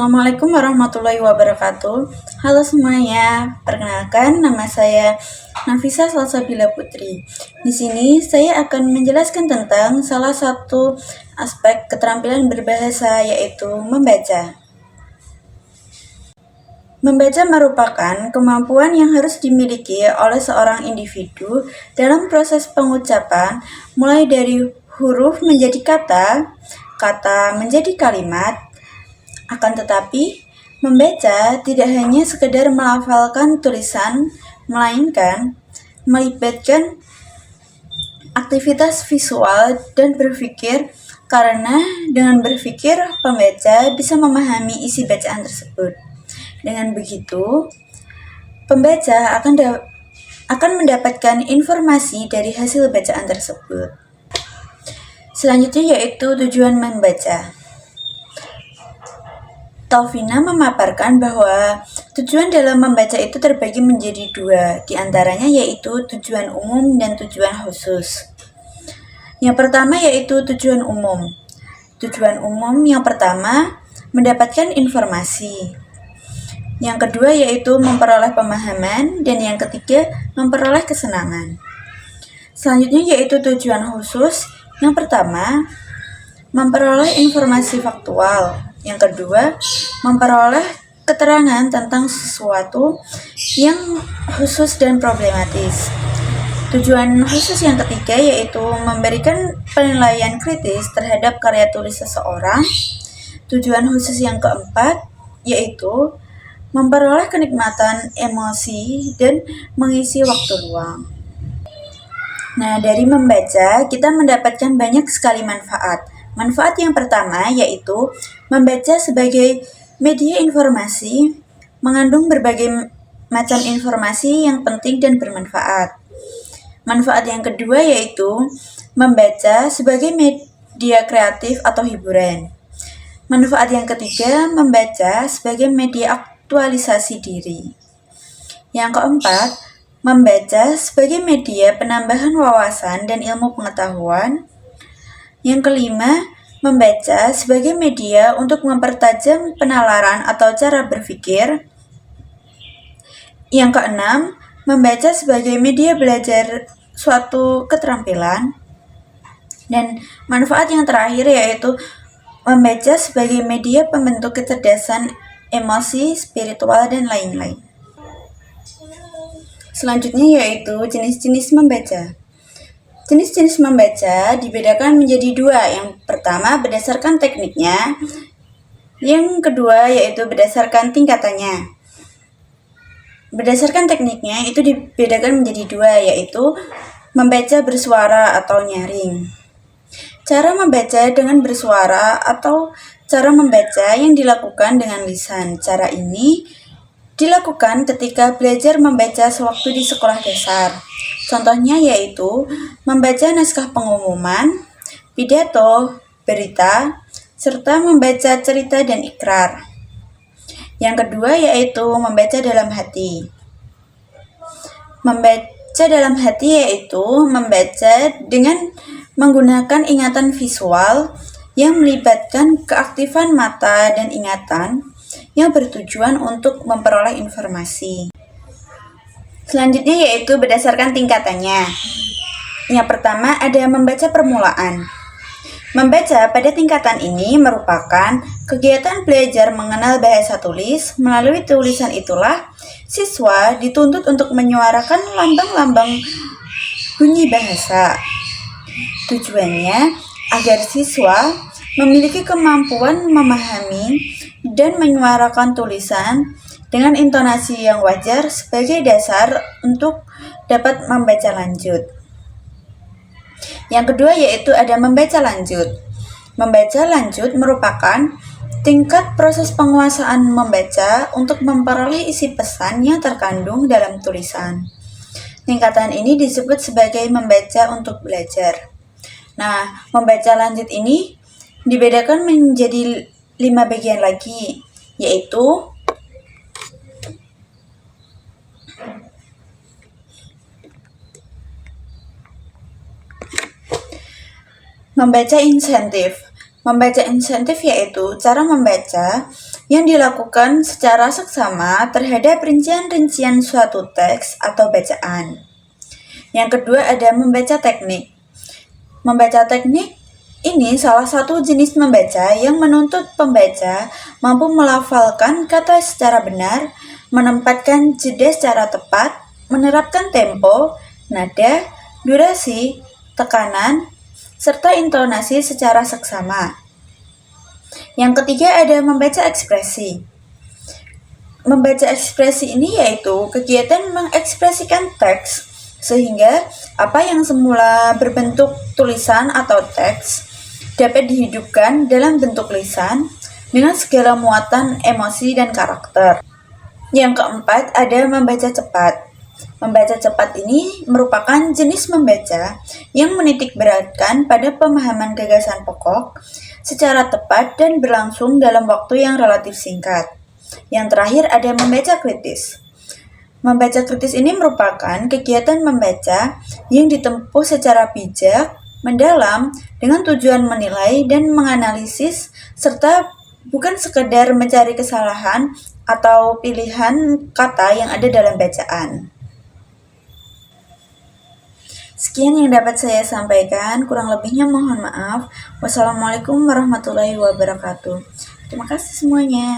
Assalamualaikum warahmatullahi wabarakatuh. Halo semuanya, perkenalkan nama saya Nafisa Salsabila Putri. Di sini saya akan menjelaskan tentang salah satu aspek keterampilan berbahasa, yaitu membaca. Membaca merupakan kemampuan yang harus dimiliki oleh seorang individu dalam proses pengucapan, mulai dari huruf menjadi kata, kata menjadi kalimat. Akan tetapi, membaca tidak hanya sekedar melafalkan tulisan, melainkan melibatkan aktivitas visual dan berpikir, karena dengan berpikir, pembaca bisa memahami isi bacaan tersebut. Dengan begitu, pembaca akan mendapatkan informasi dari hasil bacaan tersebut. Selanjutnya yaitu tujuan membaca. Taufina memaparkan bahwa tujuan dalam membaca itu terbagi menjadi dua, diantaranya yaitu tujuan umum dan tujuan khusus. Yang pertama yaitu tujuan umum. Tujuan umum yang pertama mendapatkan informasi. Yang kedua yaitu memperoleh pemahaman, dan yang ketiga memperoleh kesenangan. Selanjutnya yaitu tujuan khusus. Yang pertama memperoleh informasi faktual. Yang kedua, memperoleh keterangan tentang sesuatu yang khusus dan problematis. Tujuan khusus yang ketiga yaitu memberikan penilaian kritis terhadap karya tulis seseorang. Tujuan khusus yang keempat yaitu memperoleh kenikmatan emosi dan mengisi waktu luang. Nah, dari membaca kita mendapatkan banyak sekali manfaat. Manfaat yang pertama yaitu membaca sebagai media informasi, mengandung berbagai macam informasi yang penting dan bermanfaat. Manfaat yang kedua yaitu membaca sebagai media kreatif atau hiburan. Manfaat yang ketiga, membaca sebagai media aktualisasi diri. Yang keempat, membaca sebagai media penambahan wawasan dan ilmu pengetahuan. Yang kelima, membaca sebagai media untuk mempertajam penalaran atau cara berpikir. Yang keenam, membaca sebagai media belajar suatu keterampilan. Dan manfaat yang terakhir yaitu membaca sebagai media pembentuk kecerdasan emosi, spiritual, dan lain-lain. Selanjutnya yaitu jenis-jenis membaca. Jenis-jenis membaca dibedakan menjadi dua. Yang pertama berdasarkan tekniknya, yang kedua yaitu berdasarkan tingkatannya. Berdasarkan tekniknya itu dibedakan menjadi dua, yaitu membaca bersuara atau nyaring. Cara membaca dengan bersuara atau cara membaca yang dilakukan dengan lisan. Cara ini dilakukan ketika belajar membaca sewaktu di sekolah dasar. Contohnya yaitu membaca naskah pengumuman, pidato, berita, serta membaca cerita dan ikrar. Yang kedua yaitu membaca dalam hati. Membaca dalam hati yaitu membaca dengan menggunakan ingatan visual yang melibatkan keaktifan mata dan ingatan yang bertujuan untuk memperoleh informasi. Selanjutnya yaitu berdasarkan tingkatannya. Yang pertama ada membaca permulaan. Membaca pada tingkatan ini merupakan kegiatan belajar mengenal bahasa tulis. Melalui tulisan itulah siswa dituntut untuk menyuarakan lambang-lambang bunyi bahasa. Tujuannya agar siswa memiliki kemampuan memahami dan menyuarakan tulisan dengan intonasi yang wajar sebagai dasar untuk dapat membaca lanjut. Yang kedua yaitu ada membaca lanjut. Membaca lanjut merupakan tingkat proses penguasaan membaca untuk memperoleh isi pesan yang terkandung dalam tulisan. Tingkatan ini disebut sebagai membaca untuk belajar. Nah, membaca lanjut ini dibedakan menjadi 5 bagian lagi, yaitu membaca insentif. Membaca insentif yaitu cara membaca yang dilakukan secara seksama terhadap rincian-rincian suatu teks atau bacaan. Yang kedua ada membaca teknik. Membaca teknik ini salah satu jenis membaca yang menuntut pembaca mampu melafalkan kata secara benar, menempatkan jeda secara tepat, menerapkan tempo, nada, durasi, tekanan, serta intonasi secara seksama. Yang ketiga ada membaca ekspresi. Membaca ekspresi ini yaitu kegiatan mengekspresikan teks sehingga apa yang semula berbentuk tulisan atau teks dapat dihidupkan dalam bentuk lisan dengan segala muatan emosi dan karakter. Yang keempat ada membaca cepat. Membaca cepat ini merupakan jenis membaca yang menitik beratkan pada pemahaman gagasan pokok secara tepat dan berlangsung dalam waktu yang relatif singkat. Yang terakhir ada membaca kritis. Membaca kritis ini merupakan kegiatan membaca yang ditempuh secara bijak, mendalam, dengan tujuan menilai dan menganalisis, serta bukan sekedar mencari kesalahan atau pilihan kata yang ada dalam bacaan. Sekian yang dapat saya sampaikan, kurang lebihnya mohon maaf. Wassalamualaikum warahmatullahi wabarakatuh. Terima kasih semuanya.